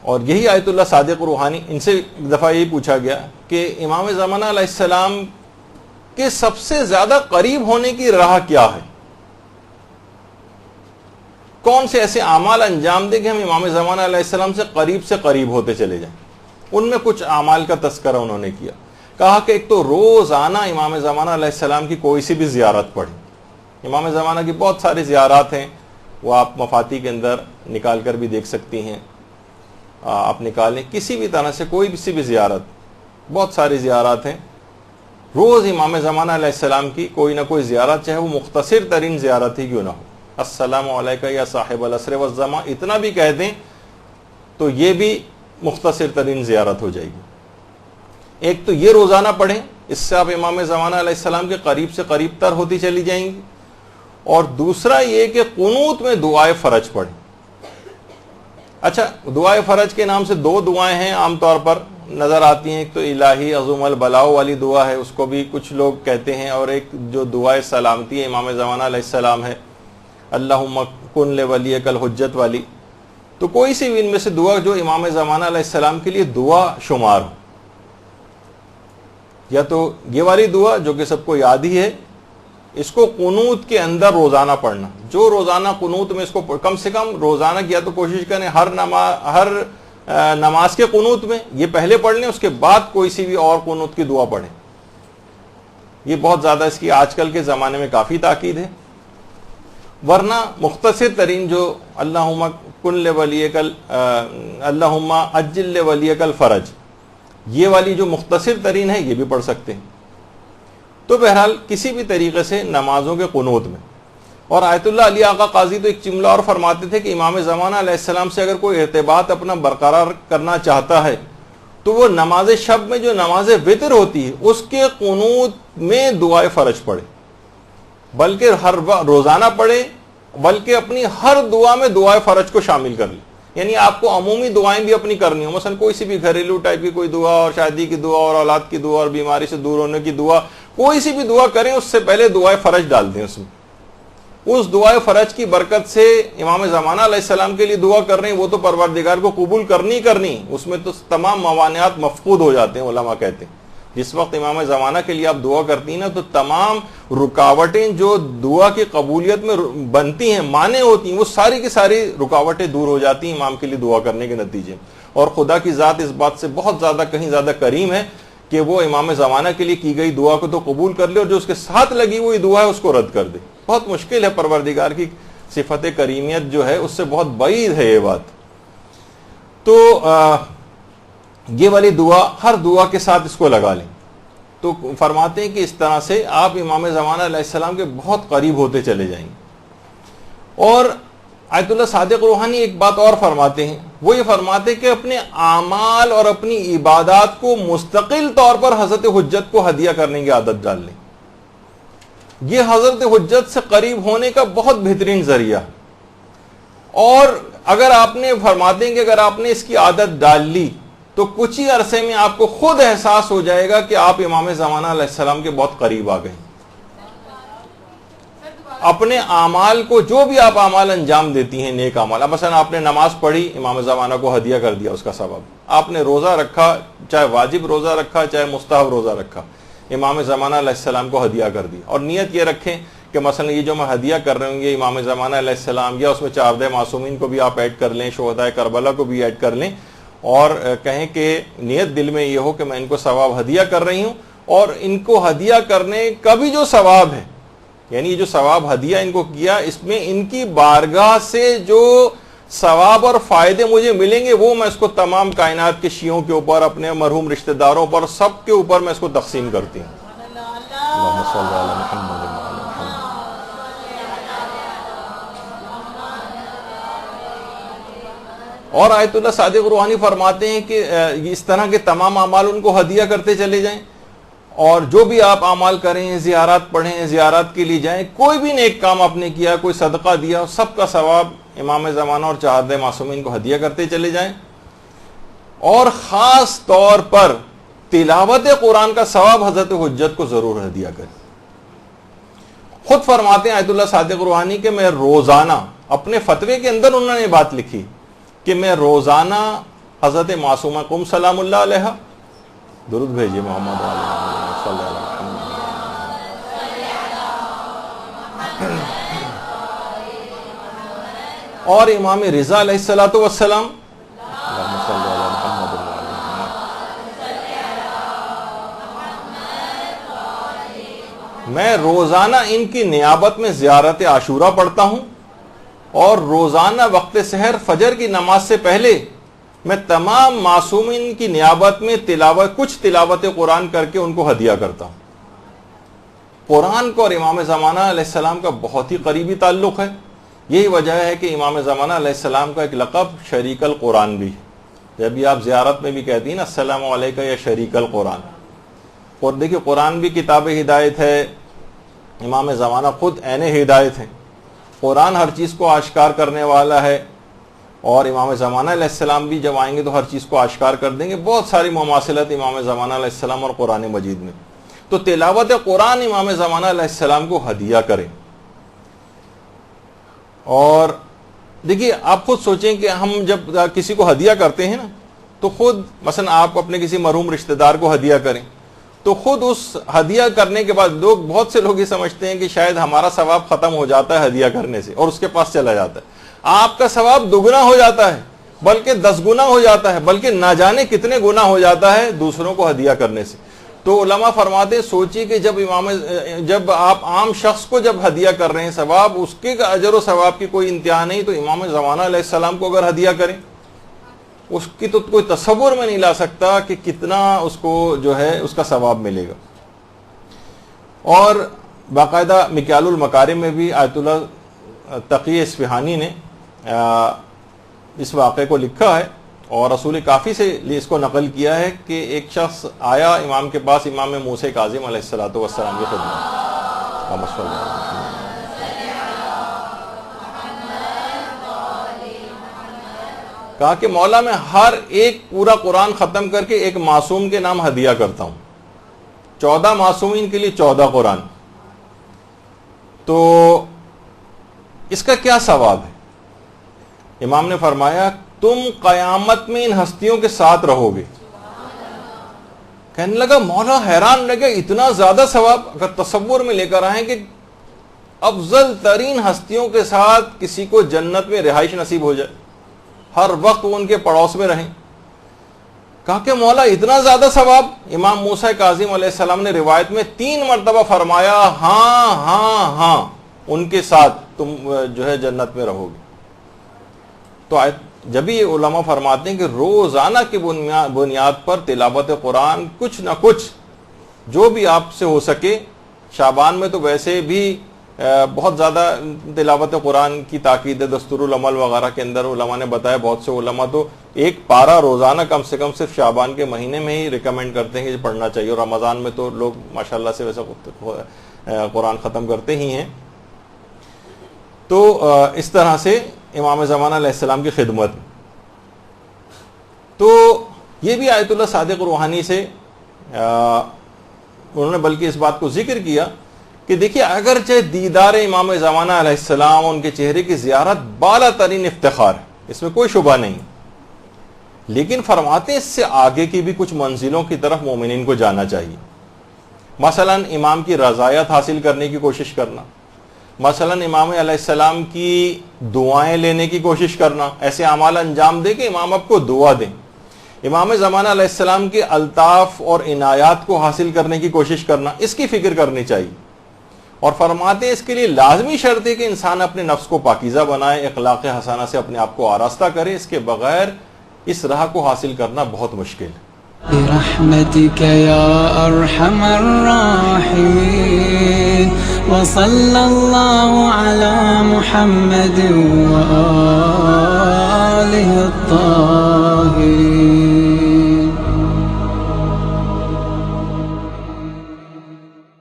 اور یہی آیت اللہ صادق روحانی، ان سے ایک دفعہ یہی پوچھا گیا کہ امام زمانہ علیہ السلام کے سب سے زیادہ قریب ہونے کی راہ کیا ہے، کون سے ایسے اعمال انجام دیں کہ ہم امام زمانہ علیہ السلام سے قریب ہوتے چلے جائیں۔ ان میں کچھ اعمال کا تذکرہ انہوں نے کیا، کہا کہ ایک تو روزانہ امام زمانہ علیہ السلام کی کوئی سی بھی زیارت پڑھیں۔ امام زمانہ کی بہت ساری زیارات ہیں، وہ آپ مفاتی کے اندر نکال کر بھی دیکھ سکتی ہیں، آپ نکالیں کسی بھی طرح سے کوئی سی بھی زیارت، بہت ساری زیارات ہیں۔ روز امام زمانہ علیہ السلام کی کوئی نہ کوئی زیارت، چاہے وہ مختصر ترین زیارت ہی کیوں نہ ہو، السلام علیکہ یا صاحب العصر والزمان، اتنا بھی کہہ دیں تو یہ بھی مختصر ترین زیارت ہو جائے گی۔ ایک تو یہ روزانہ پڑھیں، اس سے آپ امام زمانہ علیہ السلام کے قریب سے قریب تر ہوتی چلی جائیں گی۔ اور دوسرا یہ کہ قنوت میں دعائے فرج پڑھیں۔ اچھا، دعائے فرج کے نام سے دو دعائیں ہیں عام طور پر نظر آتی ہیں، ایک تو الہی عظم البلاؤ والی دعا ہے، اس کو بھی کچھ لوگ کہتے ہیں، اور ایک جو دعائے سلامتی ہے امام زمانہ علیہ السلام ہے، اللہم کن لولیک الحجت والی۔ تو کوئی سی بھی ان میں سے دعا جو امام زمانہ علیہ السلام کے لیے دعا شمار ہو، یا تو یہ والی دعا جو کہ سب کو یاد ہی ہے، اس کو قنوت کے اندر روزانہ پڑھنا، جو روزانہ قنوت میں اس کو کم سے کم روزانہ کیا تو کوشش کریں ہر نماز کے قنوت میں یہ پہلے پڑھ لیں، اس کے بعد کوئی سی بھی اور قنوت کی دعا پڑھیں۔ یہ بہت زیادہ اس کی آج کل کے زمانے میں کافی تاکید ہے، ورنہ مختصر ترین جو اللہم کن لولیک اللہم عجل لولیک الفرج، یہ والی جو مختصر ترین ہے یہ بھی پڑھ سکتے ہیں۔ تو بہرحال کسی بھی طریقے سے نمازوں کے قنوت میں۔ اور آیت اللہ علی آقا قاضی تو ایک جملہ اور فرماتے تھے کہ امام زمانہ علیہ السلام سے اگر کوئی ارتباط اپنا برقرار کرنا چاہتا ہے تو وہ نماز شب میں جو نماز وتر ہوتی ہے اس کے قنوت میں دعائے فرج پڑھے، بلکہ ہر روزانہ پڑھے، بلکہ اپنی ہر دعا میں دعائے فرج کو شامل کر لیں۔ یعنی آپ کو عمومی دعائیں بھی اپنی کرنی ہو، مثلا کوئی سی بھی گھریلو ٹائپ کی کوئی دعا، اور شادی کی دعا، اور اولاد کی دعا، اور بیماری سے دور ہونے کی دعا، کوئی سی بھی دعا کریں اس سے پہلے دعائے فرج ڈال دیں اس میں۔ اس دعائے فرج کی برکت سے امام زمانہ علیہ السلام کے لیے دعا کر رہے ہیں، وہ تو پروردگار کو قبول کرنی، اس میں تو تمام موانعات مفقود ہو جاتے ہیں، علماء کہتے ہیں۔ جس وقت امام زمانہ کے لیے آپ دعا کرتی ہیں نا تو تمام رکاوٹیں جو دعا کی قبولیت میں بنتی ہیں، مانع ہوتی ہیں، وہ ساری کی ساری رکاوٹیں دور ہو جاتی ہیں امام کے لیے دعا کرنے کے نتیجے۔ اور خدا کی ذات اس بات سے بہت زیادہ کہیں زیادہ کریم ہے کہ وہ امام زمانہ کے لیے کی گئی دعا کو تو قبول کر لے، اور جو اس کے ساتھ لگی ہوئی دعا ہے اس کو رد کر دے۔ بہت مشکل ہے، پروردگار کی صفت کریمیت جو ہے اس سے بہت بعید ہے یہ بات۔ تو یہ والی دعا ہر دعا کے ساتھ اس کو لگا لیں۔ تو فرماتے ہیں کہ اس طرح سے آپ امام زمانہ علیہ السلام کے بہت قریب ہوتے چلے جائیں گے۔ اور آیت اللہ صادق روحانی ایک بات اور فرماتے ہیں، وہ یہ فرماتے ہیں کہ اپنے اعمال اور اپنی عبادات کو مستقل طور پر حضرت حجت کو ہدیہ کرنے کی عادت ڈال لیں۔ یہ حضرت حجت سے قریب ہونے کا بہت بہترین ذریعہ ہے۔ اور اگر آپ نے فرماتے ہیں کہ اگر آپ نے اس کی عادت ڈال لی تو کچھ ہی عرصے میں آپ کو خود احساس ہو جائے گا کہ آپ امام زمانہ علیہ السلام کے بہت قریب آ گئے۔ اپنے اعمال کو، جو بھی آپ اعمال انجام دیتی ہیں نیک اعمال، اب مثلا آپ نے نماز پڑھی، امام زمانہ کو ہدیہ کر دیا اس کا ثواب۔ آپ نے روزہ رکھا، چاہے واجب روزہ رکھا چاہے مستحب روزہ رکھا، امام زمانہ علیہ السلام کو ہدیہ کر دیا۔ اور نیت یہ رکھیں کہ مثلا یہ جو میں ہدیہ کر رہے ہوں گے امام زمانہ علیہ السلام، یا اس میں 4 معصومین کو بھی آپ ایڈ کر لیں، شہدائے کربلا کو بھی ایڈ کر لیں، اور کہیں کہ نیت دل میں یہ ہو کہ میں ان کو ثواب ہدیہ کر رہی ہوں، اور ان کو ہدیہ کرنے کا بھی جو ثواب ہے، یعنی یہ جو ثواب ہدیہ ان کو کیا، اس میں ان کی بارگاہ سے جو ثواب اور فائدے مجھے ملیں گے وہ میں اس کو تمام کائنات کے شیعوں کے اوپر، اپنے مرحوم رشتہ داروں پر، سب کے اوپر میں اس کو تقسیم کرتی ہوں۔ اللہم صلی علی محمد وعلی محمد۔ اور آیت اللہ صادق روحانی فرماتے ہیں کہ اس طرح کے تمام اعمال ان کو ہدیہ کرتے چلے جائیں، اور جو بھی آپ اعمال کریں، زیارات پڑھیں، زیارات کے لیے جائیں، کوئی بھی نیک کام آپ نے کیا، کوئی صدقہ دیا، سب کا ثواب امام زمانہ اور 4 معصومین کو ہدیہ کرتے چلے جائیں۔ اور خاص طور پر تلاوت قرآن کا ثواب حضرت حجت کو ضرور ہدیہ کریں۔ خود فرماتے ہیں آیت اللہ صادق روحانی کہ میں روزانہ، اپنے فتوے کے اندر انہوں نے بات لکھی کہ میں روزانہ حضرت معصومہ قم سلام اللہ علیہ، درود بھیجیے محمد علیہ صلی اللہ علیہ وسلم۔ اور امام رضا علیہ الصلوۃ والسلام، اللہم صلی علی محمد وعلی محمد۔ میں روزانہ ان کی نیابت میں زیارت عاشورہ پڑھتا ہوں، اور روزانہ وقت سحر فجر کی نماز سے پہلے میں تمام معصومین کی نیابت میں کچھ تلاوت قرآن کر کے ان کو ہدیہ کرتا ہوں۔ قرآن کو اور امام زمانہ علیہ السلام کا بہت ہی قریبی تعلق ہے۔ یہی وجہ ہے کہ امام زمانہ علیہ السلام کا ایک لقب شریک القرآن بھی ہے۔ جب بھی آپ زیارت میں بھی کہتی ہیں نا السلام علیکم یا شریک القرآن، اور دیکھیے قرآن بھی کتاب ہدایت ہے، امام زمانہ خود عین ہدایت ہیں۔ قرآن ہر چیز کو آشکار کرنے والا ہے، اور امام زمانہ علیہ السلام بھی جب آئیں گے تو ہر چیز کو آشکار کر دیں گے۔ بہت ساری مماثلت امام زمانہ علیہ السلام اور قرآن مجید میں، تو تلاوت قرآن امام زمانہ علیہ السلام کو ہدیہ کریں۔ اور دیکھیے آپ خود سوچیں کہ ہم جب کسی کو ہدیہ کرتے ہیں نا، تو خود مثلا آپ اپنے کسی مرحوم رشتہ دار کو ہدیہ کریں، تو خود اس ہدیہ کرنے کے بعد بہت سے لوگ یہ سمجھتے ہیں کہ شاید ہمارا ثواب ختم ہو جاتا ہے ہدیہ کرنے سے، اور اس کے پاس چلا جاتا ہے۔ آپ کا ثواب دگنا ہو جاتا ہے، بلکہ 10 گنا ہو جاتا ہے، بلکہ نہ جانے کتنے گنا ہو جاتا ہے دوسروں کو ہدیہ کرنے سے۔ تو علماء فرماتے ہیں سوچیے کہ جب آپ عام شخص کو جب ہدیہ کر رہے ہیں ثواب، اس کے اجر و ثواب کی کوئی انتہا نہیں، تو امام زمانہ علیہ السلام کو اگر ہدیہ کریں، اس کی تو کوئی تصور میں نہیں لا سکتا کہ کتنا اس کو جو ہے اس کا ثواب ملے گا۔ اور باقاعدہ مکیال المکارم میں بھی آیت اللہ تقی اصفہانی نے اس واقعے کو لکھا ہے، اور رسول کافی سے اس کو نقل کیا ہے کہ ایک شخص آیا امام کے پاس، امام موسیٰ کاظم علیہ الصلوۃ والسلام کی خدمت، کہا کہ مولا میں ہر ایک پورا قرآن ختم کر کے ایک معصوم کے نام ہدیہ کرتا ہوں، 14 معصومین کے لیے 14 قرآن، تو اس کا کیا ثواب ہے؟ امام نے فرمایا تم قیامت میں ان ہستیوں کے ساتھ رہو گے۔ کہنے لگا مولا حیران لگے اتنا زیادہ ثواب، اگر تصور میں لے کر آئیں کہ افضل ترین ہستیوں کے ساتھ کسی کو جنت میں رہائش نصیب ہو جائے، ہر وقت وہ ان کے پڑوس میں رہیں، کہا کہ مولا اتنا زیادہ ثواب؟ امام موسیٰ کاظم علیہ السلام نے روایت میں 3 مرتبہ فرمایا ہاں ہاں ہاں ان کے ساتھ تم جو ہے جنت میں رہو گے۔ تو جب یہ علماء فرماتے ہیں کہ روزانہ کی بنیاد پر تلاوت قرآن کچھ نہ کچھ جو بھی آپ سے ہو سکے، شعبان میں تو ویسے بھی بہت زیادہ تلاوت قرآن کی تاکید ہے، دستور العمل وغیرہ کے اندر علماء نے بتایا، بہت سے علماء تو ایک پارہ روزانہ کم سے کم صرف شعبان کے مہینے میں ہی ریکمینڈ کرتے ہیں کہ پڑھنا چاہیے، اور رمضان میں تو لوگ ماشاءاللہ سے ویسا قرآن ختم کرتے ہی ہیں۔ تو اس طرح سے امام زمانہ علیہ السلام کی خدمت، تو یہ بھی آیت اللہ صادق روحانی سے انہوں نے بلکہ اس بات کو ذکر کیا کہ دیکھیے اگرچہ دیدار امام زمانہ علیہ السلام، ان کے چہرے کی زیارت بالا ترین افتخار ہے، اس میں کوئی شبہ نہیں، لیکن فرماتے اس سے آگے کی بھی کچھ منزلوں کی طرف مومنین کو جانا چاہیے۔ مثلا امام کی رضایت حاصل کرنے کی کوشش کرنا، مثلا امام علیہ السلام کی دعائیں لینے کی کوشش کرنا، ایسے اعمال انجام دے کہ امام آپ کو دعا دیں، امام زمانہ علیہ السلام کے الطاف اور عنایات کو حاصل کرنے کی کوشش کرنا، اس کی فکر کرنی چاہیے۔ اور فرماتے ہیں اس کے لیے لازمی شرط ہے کہ انسان اپنے نفس کو پاکیزہ بنائے، اخلاق حسنہ سے اپنے آپ کو آراستہ کرے، اس کے بغیر اس راہ کو حاصل کرنا بہت مشکل ہے۔ برحمتك يا أرحم الراحمين وصلى الله على محمد وآله